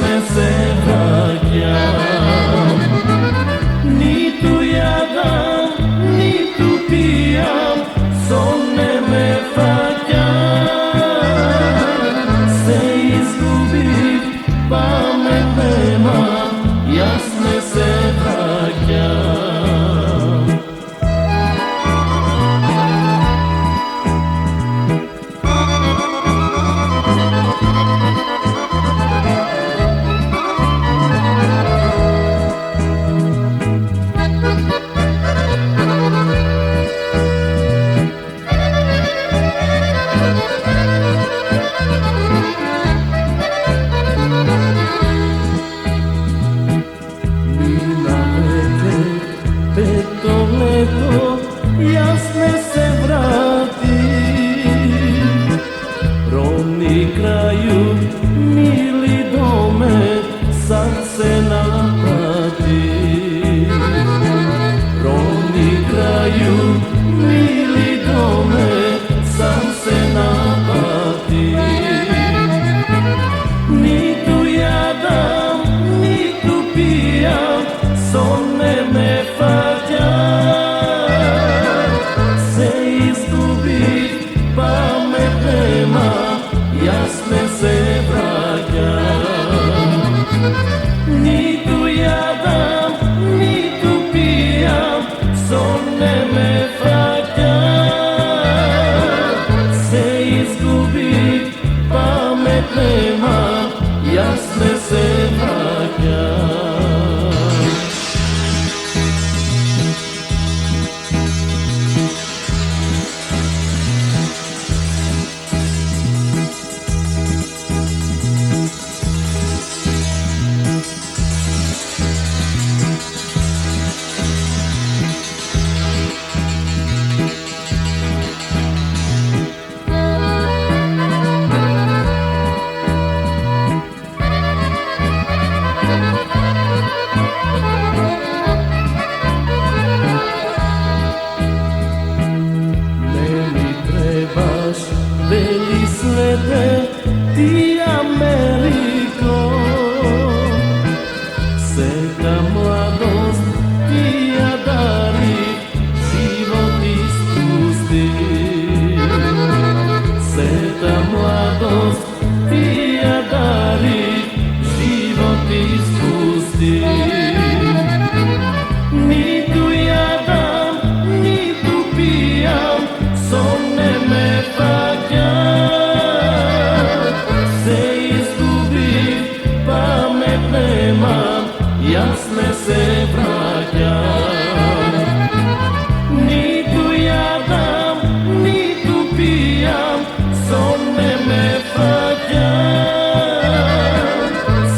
не се враќам. Ниту јадам, ниту пијам, сон не ме фаќа. Се изгубив, памет нема, јас не се враќам. Јас не се вратив, ровни крају, мили доме, сад се напатив. Ровни крају, мили доме, сад се напатив. Ниту јадам, ниту пијам, сон не ме фаќа. Јас не се враќам. Ниту јадам, ниту пијам, сон не ме фаќа. Се изгубив, памет нема, јас не се враќам. Бели слете ти Америко, сека младост ти ја дари, живот испусти. Сека младост ти ја дари, живот испусти. Ниту јадам, ниту пијам, сон не ме фаќа. Јас не се враќам. Ниту јадам, ниту пијам, сон не ме фаќа.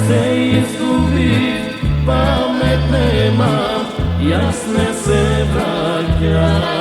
Се изгубив, памет нема, јас не се враќам.